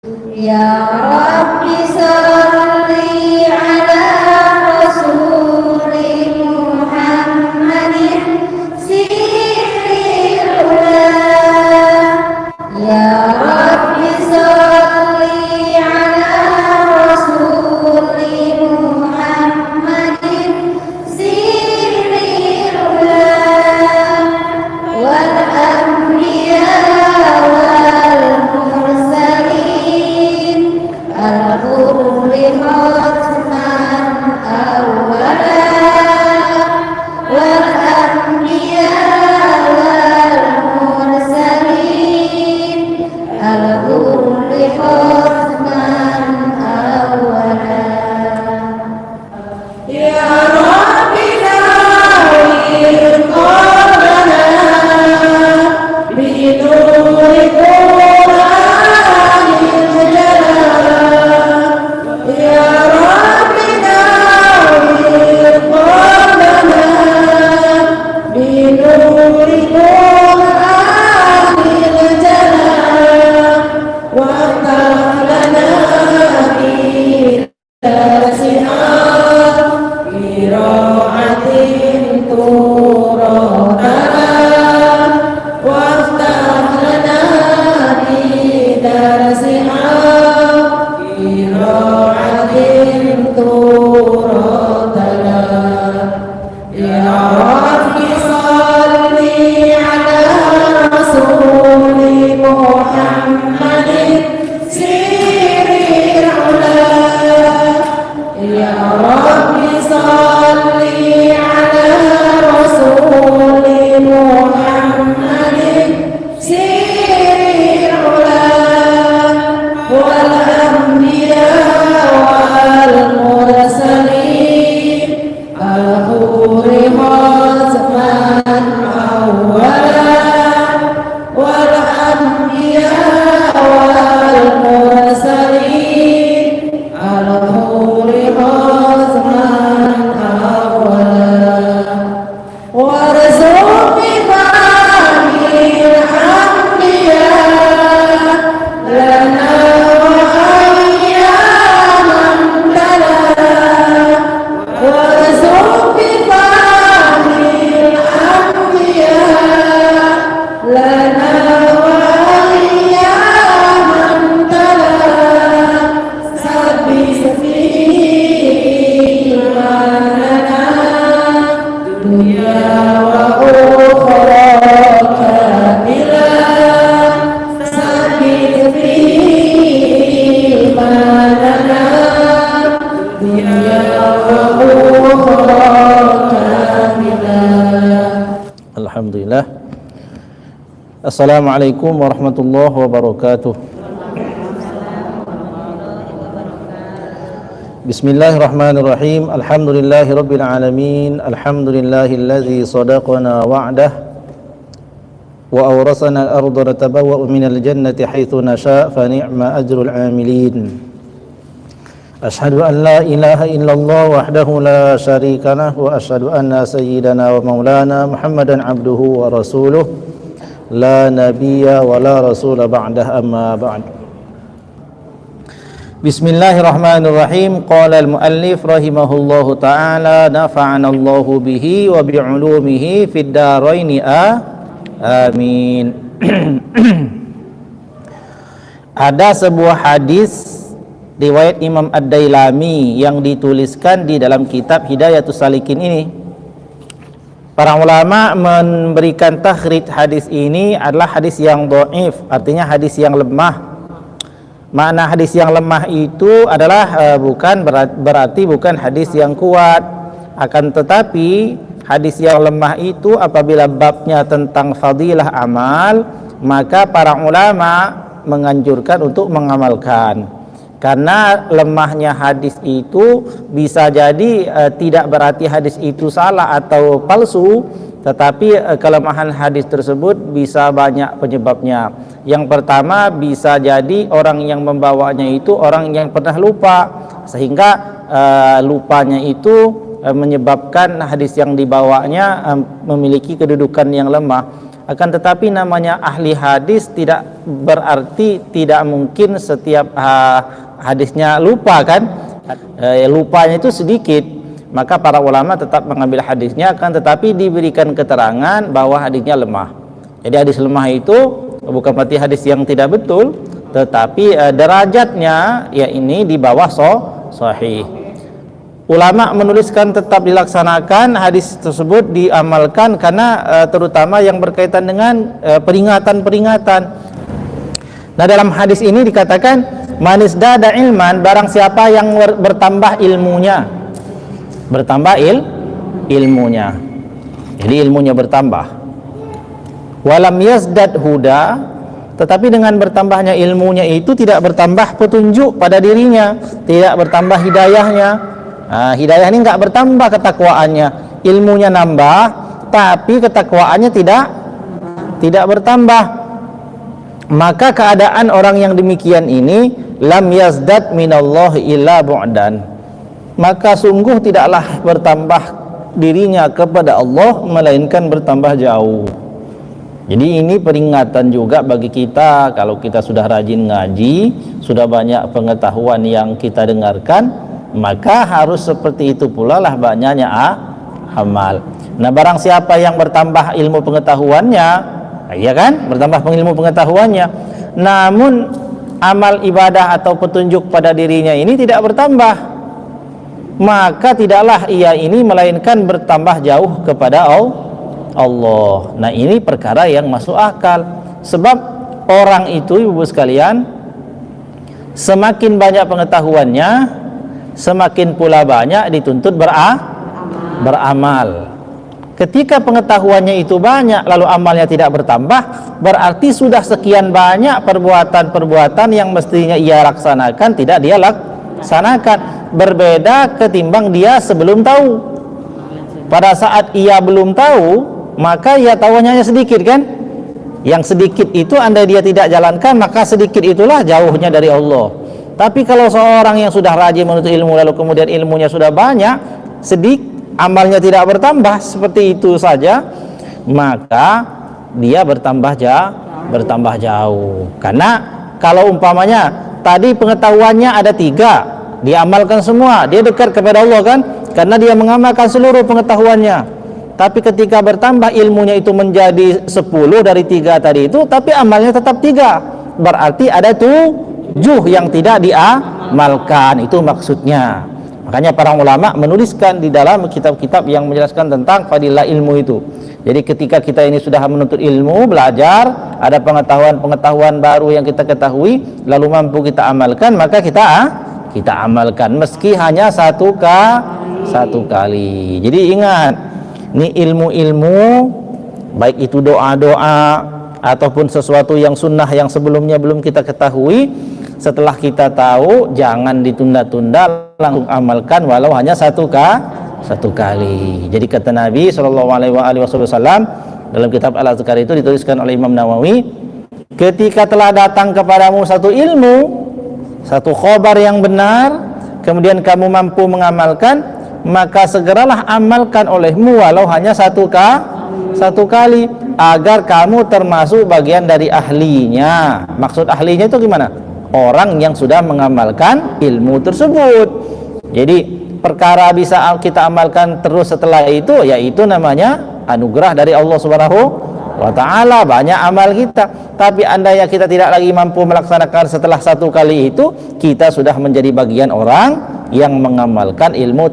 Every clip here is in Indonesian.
Ya Rabbi salli ala Rasuli Muhammadin sirril ula. Ya Rabbi salli ala Rasuli Muhammadin sirril ula. Wal anbiya wal mursalin al-qurri khatman awwala. Wal anbiya wal mursalin al-qurri khatman awwala. Ya Rabbi nawwir qalbana bi nuri Qur'anil jalal. Ya Rabbi nawwir qalbana bi nuri Qur'anil jalal. Wa aftah lana bi nasihat qira'atin turadana. Wa aftah lana bi nasihat qira'atin turadana. Ya Rabbi salli ala Rasuli Muhammadin sirril ula. Ya Rabbi salli ala Rasuli Muhammadin sirril ula. Wal anbiya wal mursalin al-qurri khatman awwala. Wal anbiya wal mursalin al-qurri khatman awwala. Warzuqni fahmil anbiya lana wa ayyaman tala. Warzuqni fahmil anbiya lana wa ayyaman tala. Sabbi imanana dunya wa ukhra kamila. Sabbi imanana dunya wa ukhra kamila. Alhamdulillah. Assalamualaikum warahmatullahi wabarakatuh. Bismillahirrahmanirrahim. Alhamdulillahi rabbil alamin. Alhamdulillahilladzi sadaqana wa'dah wa awrasana al-ardha natabawwa'u minal jannati haitsu nasha' fa ni'ma ajrul 'amilin. Ashhadu an la ilaha illallah wahdahu la syarika lah wa ashhadu anna sayyidana wa maulana Muhammadan abduhu wa rasuluh la nabiyya wa la rasula ba'dah, amma ba'd. Bismillahirrahmanirrahim. Qala al-muallif rahimahullahu ta'ala nafa'ana Allahu bihi wa bi'ulumihi fid dharaini amin. Ada sebuah hadis riwayat Imam Ad-Dailami yang dituliskan di dalam kitab Hidayatus Salikin ini. Para ulama memberikan takhrij hadis ini adalah hadis yang dhaif, artinya hadis yang lemah. Makna hadis yang lemah itu adalah bukan berarti bukan hadis yang kuat. Akan tetapi hadis yang lemah itu apabila babnya tentang fadilah amal, maka para ulama menganjurkan untuk mengamalkan. Karena lemahnya hadis itu bisa jadi tidak berarti hadis itu salah atau palsu, tetapi kelemahan hadis tersebut bisa banyak penyebabnya. Yang pertama, bisa jadi orang yang membawanya itu orang yang pernah lupa, sehingga lupanya itu menyebabkan hadis yang dibawanya memiliki kedudukan yang lemah. Akan tetapi namanya ahli hadis tidak berarti tidak mungkin setiap hadisnya lupa kan. Lupanya itu sedikit, maka para ulama tetap mengambil hadisnya, akan tetapi diberikan keterangan bahwa hadisnya lemah. Jadi hadis lemah itu bukan berarti hadis yang tidak betul, tetapi derajatnya ya ini di bawah sahih. Ulama menuliskan tetap dilaksanakan, hadis tersebut diamalkan karena terutama yang berkaitan dengan peringatan-peringatan. Nah, dalam hadis ini dikatakan manis dada ilman, barang siapa yang bertambah ilmunya, ilmunya. Jadi ilmunya bertambah. Walam yazdad huda, tetapi dengan bertambahnya ilmunya itu tidak bertambah petunjuk pada dirinya, tidak bertambah hidayahnya. Hidayah ini enggak bertambah ketakwaannya, ilmunya nambah tapi ketakwaannya tidak bertambah. Maka keadaan orang yang demikian ini lam yazdad minallahi illa bu'dan, maka sungguh tidaklah bertambah dirinya kepada Allah melainkan bertambah jauh. Jadi ini peringatan juga bagi kita, kalau kita sudah rajin ngaji, sudah banyak pengetahuan yang kita dengarkan, maka harus seperti itu pula lah banyaknya amal. Nah, barang siapa yang bertambah ilmu pengetahuannya, iya kan, bertambah ilmu pengetahuannya, namun amal ibadah atau petunjuk pada dirinya ini tidak bertambah, maka tidaklah ia ini melainkan bertambah jauh kepada Allah. Nah, ini perkara yang masuk akal, sebab orang itu, ibu sekalian, semakin banyak pengetahuannya, semakin pula banyak dituntut beramal. Ketika pengetahuannya itu banyak lalu amalnya tidak bertambah, berarti sudah sekian banyak perbuatan-perbuatan yang mestinya ia laksanakan tidak dia laksanakan. Berbeda ketimbang dia sebelum tahu. Pada saat ia belum tahu, maka ia tahunya hanya sedikit kan. Yang sedikit itu andai dia tidak jalankan, maka sedikit itulah jauhnya dari Allah. Tapi kalau seorang yang sudah rajin menuntut ilmu lalu kemudian ilmunya sudah banyak, amalnya tidak bertambah, seperti itu saja, maka dia bertambah jauh. Karena kalau umpamanya tadi pengetahuannya ada 3, diamalkan semua, dia dekat kepada Allah kan, karena dia mengamalkan seluruh pengetahuannya. Tapi ketika bertambah ilmunya itu menjadi 10 dari 3 tadi itu, tapi amalnya tetap 3, berarti ada 7 yang tidak diamalkan, itu maksudnya. Makanya para ulama menuliskan di dalam kitab-kitab yang menjelaskan tentang fadilah ilmu itu. Jadi ketika kita ini sudah menuntut ilmu, belajar, ada pengetahuan baru yang kita ketahui, lalu mampu kita amalkan, maka kita amalkan meski hanya satu kali. Jadi ingat, ini ilmu-ilmu, baik itu doa-doa ataupun sesuatu yang sunnah yang sebelumnya belum kita ketahui, setelah kita tahu jangan ditunda-tunda, langsung amalkan walau hanya satu kali. Jadi kata Nabi SAW dalam kitab Al-Azkar itu dituliskan oleh Imam Nawawi, ketika telah datang kepadamu satu ilmu, satu khabar yang benar, kemudian kamu mampu mengamalkan, maka segeralah amalkan olehmu walau hanya satu kali, agar kamu termasuk bagian dari ahlinya. Maksud ahlinya itu gimana? Orang yang sudah mengamalkan ilmu tersebut. Jadi perkara bisa kita amalkan terus setelah itu, yaitu namanya anugerah dari Allah Subhanahu wa ta'ala, banyak amal kita. Tapi andainya kita tidak lagi mampu melaksanakan setelah satu kali itu, kita sudah menjadi bagian orang yang mengamalkan ilmu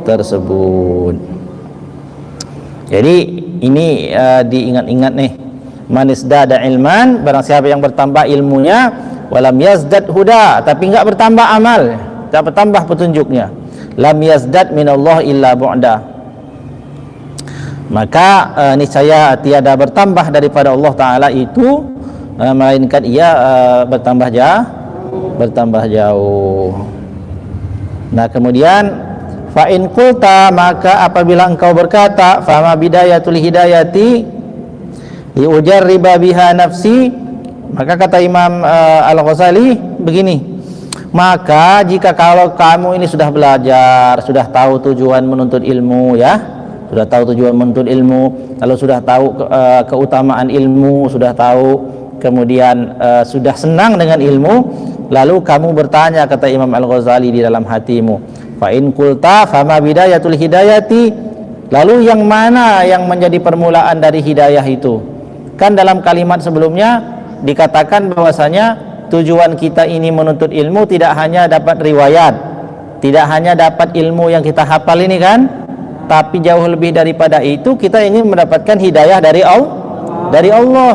tersebut. Jadi ini diingat-ingat nih, manis dada ilman, barang siapa yang bertambah ilmunya, walam yazdad huda, tapi enggak bertambah amal, tidak bertambah petunjuknya, lam yazdad minallah illa bu'da, maka niscaya tiada bertambah daripada Allah Ta'ala itu melainkan ia bertambah jauh. Nah, kemudian fa in qulta, maka apabila engkau berkata, fama bidayatul hidayati liujarriba biha nafsi, maka kata Imam Al-Ghazali begini, maka jika kalau kamu ini sudah belajar, sudah tahu tujuan menuntut ilmu ya, sudah tahu tujuan menuntut ilmu, lalu sudah tahu keutamaan ilmu, sudah tahu, kemudian sudah senang dengan ilmu, lalu kamu bertanya, kata Imam Al-Ghazali di dalam hatimu, fa in qulta fama bidayatul hidayati, lalu yang mana yang menjadi permulaan dari hidayah itu? Kan dalam kalimat sebelumnya dikatakan bahwasanya tujuan kita ini menuntut ilmu tidak hanya dapat riwayat, tidak hanya dapat ilmu yang kita hafal ini kan, tapi jauh lebih daripada itu, kita ingin mendapatkan hidayah dari Allah.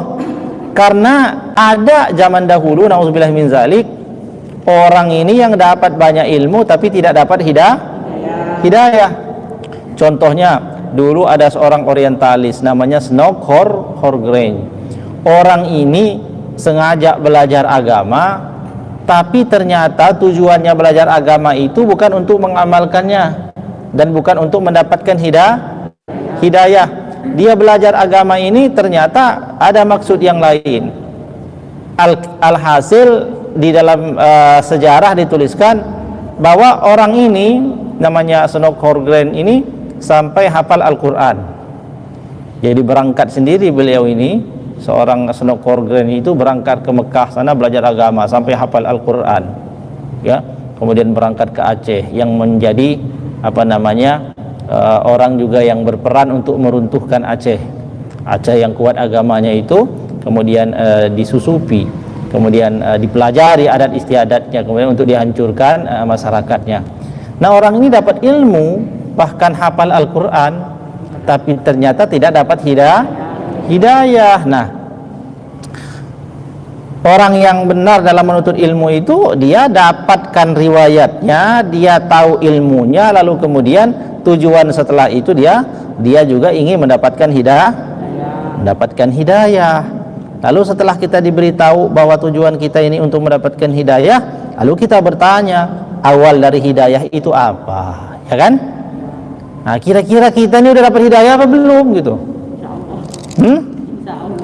Karena ada zaman dahulu, na'udzubillah min zalik, orang ini yang dapat banyak ilmu tapi tidak dapat hidayah. Contohnya, dulu ada seorang orientalis namanya Snock Horgren. Orang ini sengaja belajar agama, tapi ternyata tujuannya belajar agama itu bukan untuk mengamalkannya dan bukan untuk mendapatkan hidayah. Dia belajar agama ini ternyata ada maksud yang lain. Alhasil di dalam sejarah dituliskan bahwa orang ini namanya Snock Horgren ini sampai hafal Al-Quran. Jadi berangkat sendiri beliau ini, seorang Snock Horgren itu berangkat ke Mekah sana belajar agama sampai hafal Al-Quran, ya. Kemudian berangkat ke Aceh yang menjadi orang juga yang berperan untuk meruntuhkan Aceh yang kuat agamanya itu, kemudian disusupi, kemudian dipelajari adat istiadatnya, kemudian untuk dihancurkan masyarakatnya. Nah, orang ini dapat ilmu, bahkan hafal Al-Quran, tapi ternyata tidak dapat hidayah. Nah, orang yang benar dalam menuntut ilmu itu dia dapatkan riwayatnya, dia tahu ilmunya, lalu kemudian tujuan setelah itu dia juga ingin mendapatkan hidayah. Lalu setelah kita diberitahu bahwa tujuan kita ini untuk mendapatkan hidayah, lalu kita bertanya, awal dari hidayah itu apa? Ya kan? Nah, kira-kira kita ini udah dapat hidayah apa belum gitu?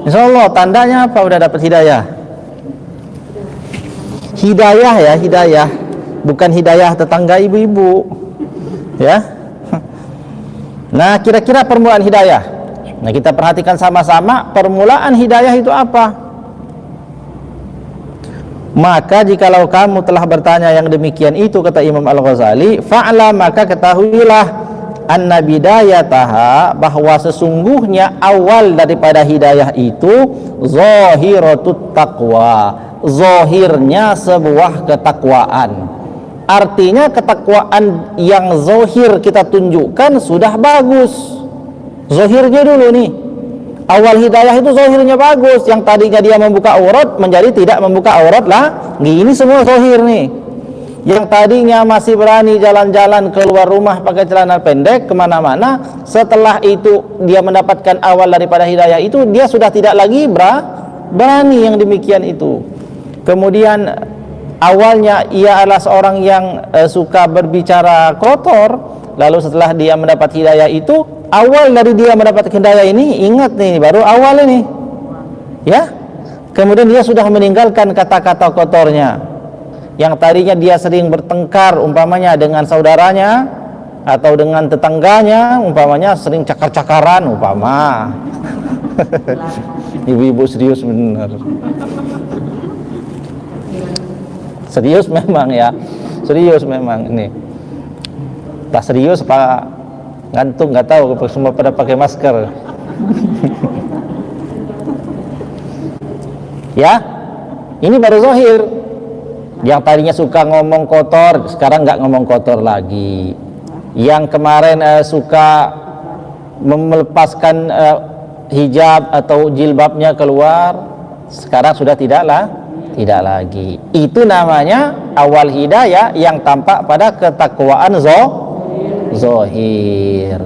Insyaallah, tandanya apa udah dapat hidayah? Hidayah, bukan hidayah tetangga ibu-ibu, ya. Nah, kira-kira permulaan hidayah. Nah, kita perhatikan sama-sama permulaan hidayah itu apa. Maka jikalau kamu telah bertanya yang demikian itu, kata Imam Al-Ghazali, fa'la, maka ketahuilah anna bidayataha, bahwa sesungguhnya awal daripada hidayah itu zahiratut taqwa, zahirnya sebuah ketakwaan. Artinya ketakwaan yang zahir kita tunjukkan sudah bagus. Zahirnya dulu nih. Awal hidayah itu zahirnya bagus. Yang tadinya dia membuka aurat menjadi tidak membuka aurat lah. Ini semua zahir nih. Yang tadinya masih berani jalan-jalan keluar rumah pakai celana pendek kemana-mana, setelah itu dia mendapatkan awal daripada hidayah itu, dia sudah tidak lagi berani yang demikian itu. Kemudian awalnya ia adalah seorang yang suka berbicara kotor, lalu setelah dia mendapat hidayah itu, awal dari dia mendapat hidayah ini, ingat nih, baru awal ini, ya. Kemudian dia sudah meninggalkan kata-kata kotornya, yang tadinya dia sering bertengkar umpamanya dengan saudaranya atau dengan tetangganya, umpamanya sering cakar-cakaran umpama. Ibu-ibu serius benar. Serius memang ya, serius memang ini. Tak serius apa ngantuk, nggak tahu, semua pada pakai masker. Ya, ini baru zahir. Yang tadinya suka ngomong kotor, sekarang nggak ngomong kotor lagi. Yang kemarin suka melepaskan hijab atau jilbabnya keluar, sekarang sudah tidak lagi. Itu namanya awal hidayah yang tampak pada ketakwaan zahir.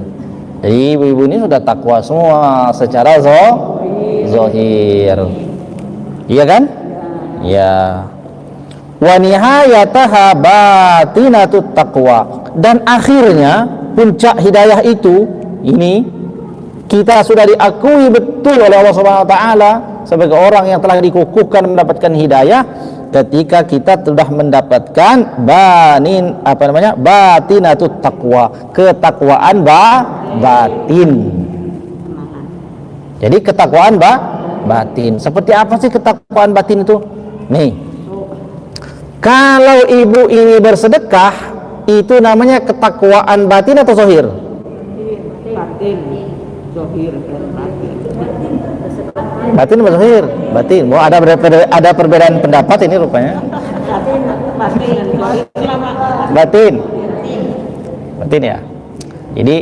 Jadi ibu-ibu ini sudah takwa semua secara zahir. Iya kan? Ya. Wa nihayataha batinatut taqwa, dan akhirnya puncak hidayah itu ini kita sudah diakui betul oleh Allah Subhanahu wa taala sebagai orang yang telah dikukuhkan mendapatkan hidayah ketika kita sudah mendapatkan batinatut taqwa, ketakwaan batin. Jadi ketakwaan batin. Seperti apa sih ketakwaan batin itu? Nih, kalau ibu ini bersedekah, itu namanya ketakwaan batin atau zahir? Batin. Zahir dan batin. Batin atau zahir? Batin. Oh, ada perbedaan pendapat ini rupanya. Batin. Batin ya. Jadi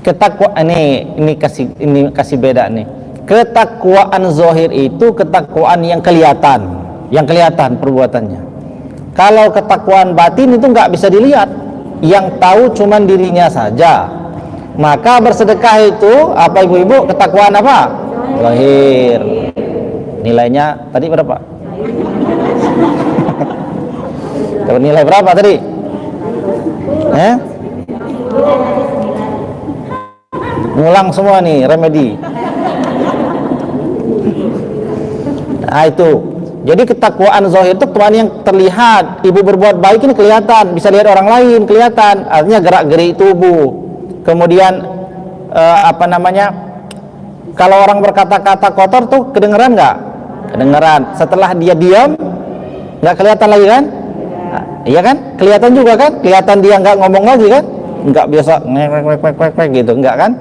ketakwaan ini kasih beda nih. Ketakwaan zahir itu ketakwaan yang kelihatan perbuatannya. Kalau ketakwaan batin itu nggak bisa dilihat, yang tahu cuman dirinya saja. Maka bersedekah itu apa ibu-ibu? Ketakwaan apa? Zahir. Nilainya tadi berapa? Nilai berapa tadi? Ngulang semua nih remedi. Nah itu. Jadi ketakwaan zahir itu ketakwaan yang terlihat. Ibu berbuat baik ini kelihatan, bisa lihat orang lain, kelihatan. Artinya gerak-gerik tubuh. Kemudian kalau orang berkata-kata kotor tuh kedengeran nggak? Kedengeran. Setelah dia diam, nggak kelihatan lagi kan? Nah, iya kan? Kelihatan juga kan? Kelihatan dia nggak ngomong lagi kan? Nggak biasa ngek gitu, nggak kan?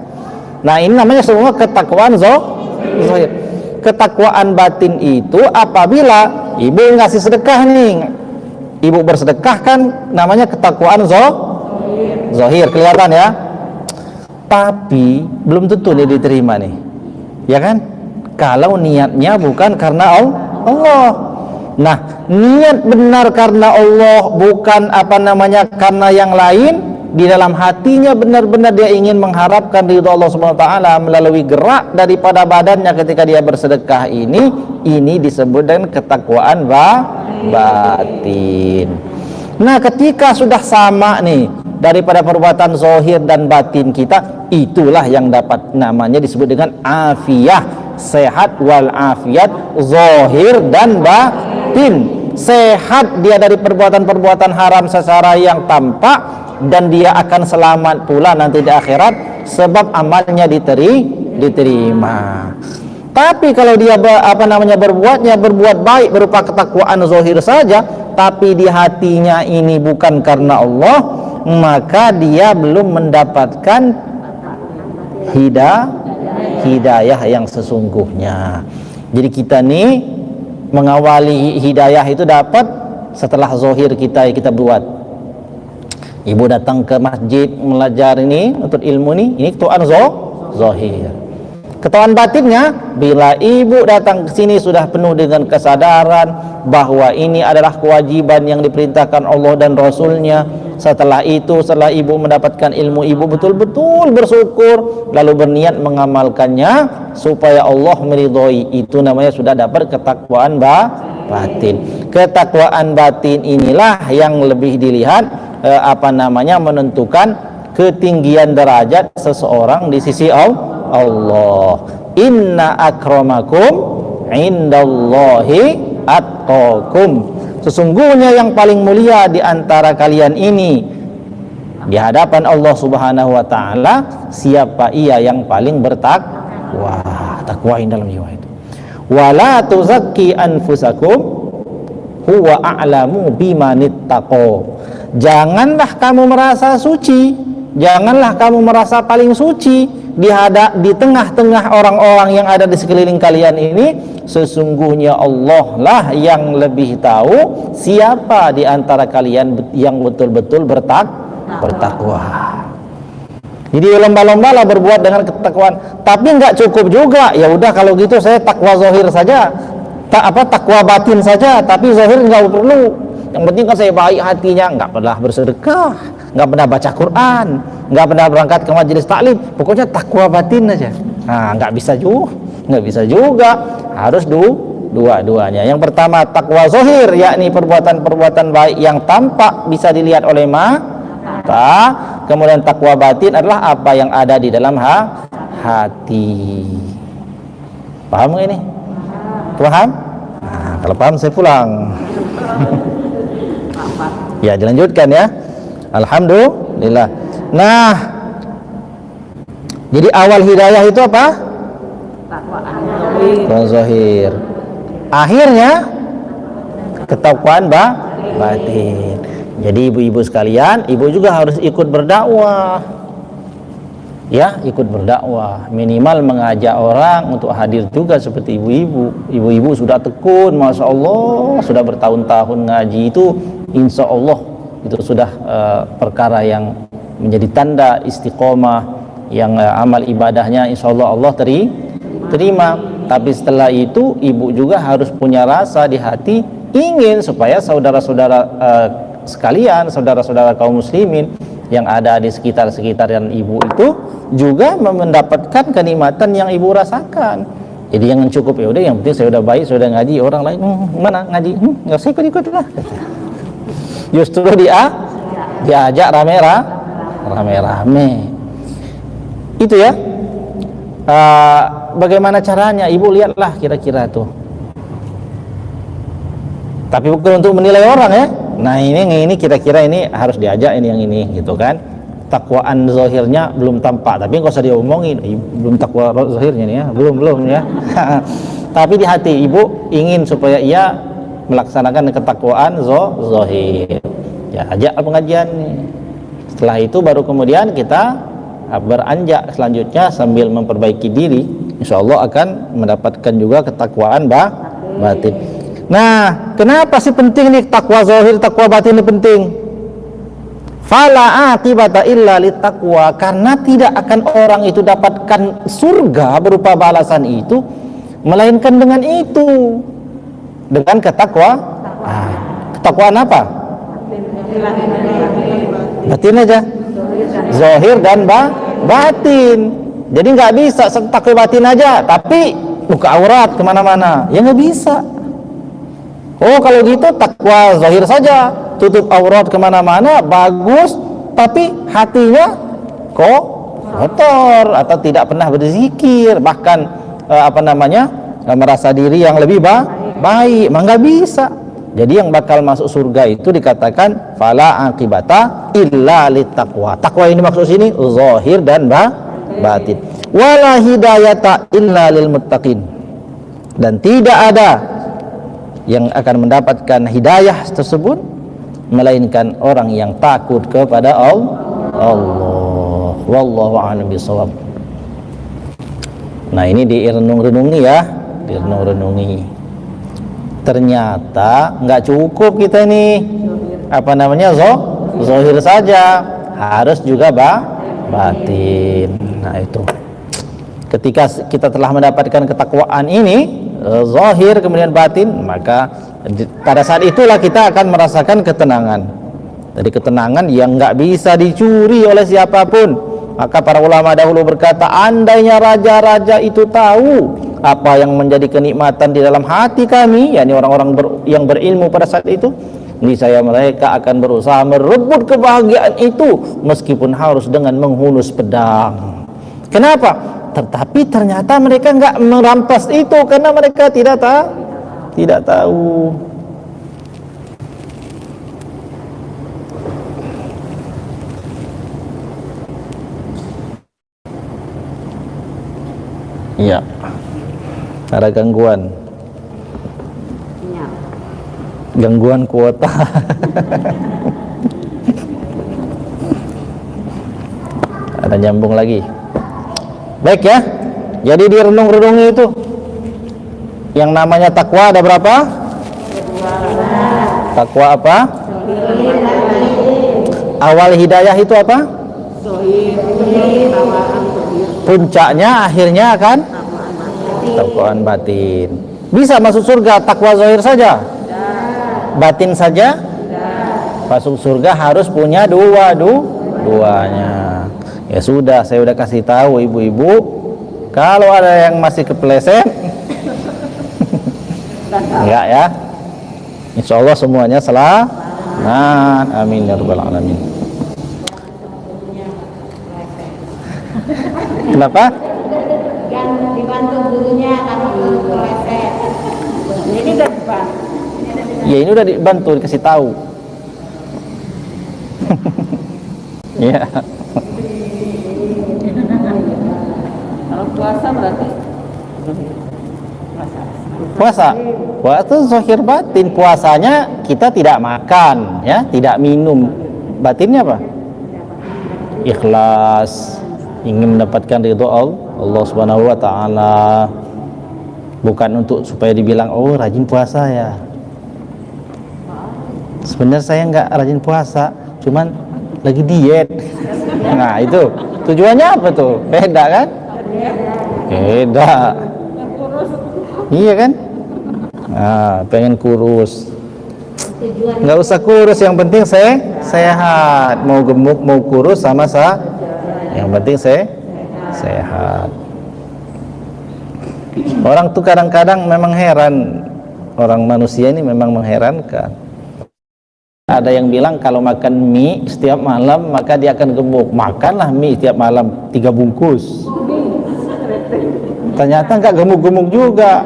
Nah ini namanya semua ketakwaan zahir. Ketakwaan batin itu apabila ibu ngasih sedekah nih, ibu bersedekah kan namanya ketakwaan zahir, kelihatan ya. Tapi belum tentu nih diterima nih, ya kan? Kalau niatnya bukan karena Allah. Nah, niat benar karena Allah, bukan karena yang lain. Di dalam hatinya benar-benar dia ingin mengharapkan ridho Allah Subhanahu wa taala melalui gerak daripada badannya ketika dia bersedekah ini disebut dengan ketakwaan batin. Nah, ketika sudah sama nih daripada perbuatan zahir dan batin kita, itulah yang dapat namanya disebut dengan afiyah, sehat wal afiat zahir dan batin. Sehat dia dari perbuatan-perbuatan haram secara yang tampak, dan dia akan selamat pula nanti di akhirat sebab amalnya diterima. Tapi kalau dia berbuat baik berupa ketakwaan zahir saja, tapi di hatinya ini bukan karena Allah, maka dia belum mendapatkan hidayah yang sesungguhnya. Jadi kita nih mengawali hidayah itu dapat setelah zahir kita buat. Ibu datang ke masjid belajar ini untuk ilmu ini ketakwaan zahir. Ketakwaan batinnya, bila ibu datang ke sini sudah penuh dengan kesadaran bahwa ini adalah kewajiban yang diperintahkan Allah dan Rasulnya. Setelah ibu mendapatkan ilmu, ibu betul-betul bersyukur lalu berniat mengamalkannya supaya Allah meridhoi. Itu namanya sudah dapat ketakwaan batin. Ketakwaan batin inilah yang lebih dilihat menentukan ketinggian derajat seseorang di sisi Allah. Inna akramakum indallahi atqakum. Sesungguhnya yang paling mulia di antara kalian ini di hadapan Allah Subhanahu wa taala siapa ia yang paling bertakwa. Takwain dalam jiwa itu. Wala tuzakki anfusakum huwa a'lamu bimanittaqo. Janganlah kamu merasa suci, janganlah kamu merasa paling suci di tengah-tengah orang-orang yang ada di sekeliling kalian ini. Sesungguhnya Allah lah yang lebih tahu siapa di antara kalian yang betul-betul bertakwa. Jadi lomba-lomba lah berbuat dengan ketakwaan, tapi nggak cukup juga. Ya udah kalau gitu saya takwa zahir saja, takwa batin saja, tapi zahir nggak perlu. Yang penting kan saya baik hatinya, nggak pernah bersedekah, nggak pernah baca Quran, nggak pernah berangkat ke majelis taklim, pokoknya takwa batin aja. Nah, nggak bisa juga, harus dua-duanya. Yang pertama takwa zahir, yakni perbuatan-perbuatan baik yang tampak bisa dilihat oleh mata. Kemudian takwa batin adalah apa yang ada di dalam hati. Paham nggak ini? Paham? Nah, kalau paham saya pulang. Ya, dilanjutkan ya. Alhamdulillah. Nah, Jadi awal hidayah itu apa? Takwaan Zahir. Akhirnya ketakwaan batin. Jadi ibu-ibu sekalian, ibu juga harus ikut berdakwah. Ya, ikut berdakwah. Minimal mengajak orang untuk hadir juga seperti ibu-ibu. Ibu-ibu sudah tekun, masya Allah, sudah bertahun-tahun ngaji itu, insya Allah itu sudah perkara yang menjadi tanda istiqomah, yang amal ibadahnya insya Allah Allah terima. Tapi setelah itu ibu juga harus punya rasa di hati ingin supaya saudara-saudara sekalian, saudara-saudara kaum muslimin yang ada di sekitar-sekitar yang ibu itu juga mendapatkan kenikmatan yang ibu rasakan. Jadi jangan cukup ya udah, yang penting saya udah baik, saya udah ngaji, orang lain mana ngaji, nggak usah ikut lah. Justru diajak rame-rame. Itu ya. Bagaimana caranya? Ibu lihatlah kira-kira tuh. Tapi bukan untuk menilai orang ya. Nah ini kira-kira ini harus diajak, ini yang ini gitu kan. Takwaan zahirnya belum tampak, tapi nggak usah diomongin, belum takwa zahirnya nih ya, belum ya. Tapi di hati ibu ingin supaya ia melaksanakan ketakwaan zahir. Ya ajak pengajian nih. Setelah itu baru kemudian kita beranjak selanjutnya sambil memperbaiki diri, insya Allah akan mendapatkan juga ketakwaan batin. Nah, kenapa sih penting nih takwa zahir, takwa batin ini penting? Fala aqibata illa littaqwa, karena tidak akan orang itu dapatkan surga berupa balasan itu melainkan dengan itu, dengan ketakwaan. Ketakwaan apa? Batin aja. Zahir dan batin. Jadi nggak bisa takwa batin aja, tapi buka aurat kemana-mana, ya nggak bisa. Oh kalau gitu takwa zahir saja, tutup aurat kemana-mana, bagus, tapi hatinya kok kotor atau tidak pernah berzikir, bahkan merasa diri yang lebih baik, mah nggak bisa. Jadi yang bakal masuk surga itu dikatakan fala aqibata illa littaqwa. Takwa ini maksud sini zahir dan batin. Wala hidayata illa lil muttaqin. Dan tidak ada yang akan mendapatkan hidayah tersebut melainkan orang yang takut kepada Allah. Wallahu a'lam bishawab. Nah, ini direnung-renungi ya, direnung-renungi. Ternyata nggak cukup kita ini zahir saja, harus juga batin. Nah itu ketika kita telah mendapatkan ketakwaan ini zahir kemudian batin, maka pada saat itulah kita akan merasakan ketenangan. Jadi ketenangan yang nggak bisa dicuri oleh siapapun. Maka para ulama dahulu berkata, andainya raja-raja itu tahu apa yang menjadi kenikmatan di dalam hati kami, yakni orang-orang yang berilmu pada saat itu, niscaya mereka akan berusaha merebut kebahagiaan itu meskipun harus dengan menghunus pedang. Kenapa? Tetapi ternyata mereka nggak merampas itu karena mereka tidak tahu. Iya. Ada gangguan. Gangguan kuota. Ada nyambung lagi. Baik ya. Jadi direnung-renungi itu. Yang namanya takwa ada berapa? Takwa apa? Awal hidayah itu apa? Puncaknya akhirnya akan takwaan batin. Bisa masuk surga takwa zahir saja? Batin saja? Masuk surga harus punya duanya. Ya sudah, saya udah kasih tahu ibu-ibu, kalau ada yang masih kepleset enggak ya, insya Allah semuanya selamat. Amin ya rabbal alamin. Kenapa? Yang dibantu gurunya karena guru kepleset. Ini udah dibantu. Ya ini udah dibantu, dikasih tahu. Ya. Puasa berarti Puasa. Puasa zahir batin. Puasanya kita tidak makan, ya, tidak minum. Batinnya apa? Ikhlas, ingin mendapatkan ridho Allah Subhanahu wa taala. Bukan untuk supaya dibilang oh rajin puasa ya. Sebenarnya saya nggak rajin puasa, cuman lagi diet. Nah itu tujuannya apa tuh? Beda kan? Beda. Iya kan? Nah, pengen kurus. Nggak usah kurus, yang penting saya sehat. Mau gemuk, mau kurus sama yang penting saya sehat. Orang tuh kadang-kadang memang heran. Orang manusia ini memang mengherankan. Ada yang bilang kalau makan mie setiap malam maka dia akan gemuk. Makanlah mie setiap malam 3 bungkus. Ternyata nggak gemuk-gemuk juga.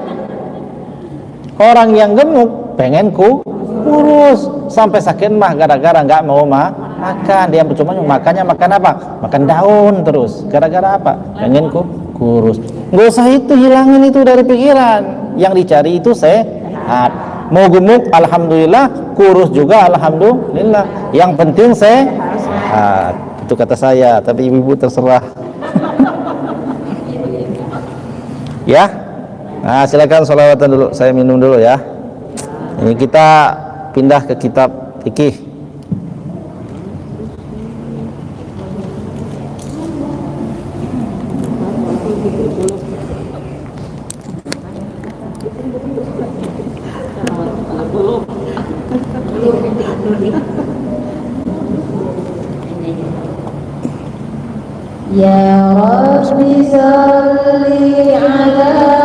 Orang yang gemuk pengen kurus sampai sakit mah gara-gara nggak mau makan. Dia cuma makannya makan apa? Makan daun terus. Gara-gara apa? Pengen kurus. Nggak usah itu, hilangin itu dari pikiran. Yang dicari itu sehat. Mau gemuk alhamdulillah, kurus juga alhamdulillah. Yang penting sehat. Itu kata saya, tapi ibu-ibu terserah. Ya. Nah, silakan sholawatan dulu. Saya minum dulu ya. Ini kita pindah ke kitab fikih. Ya Rabbi salli ala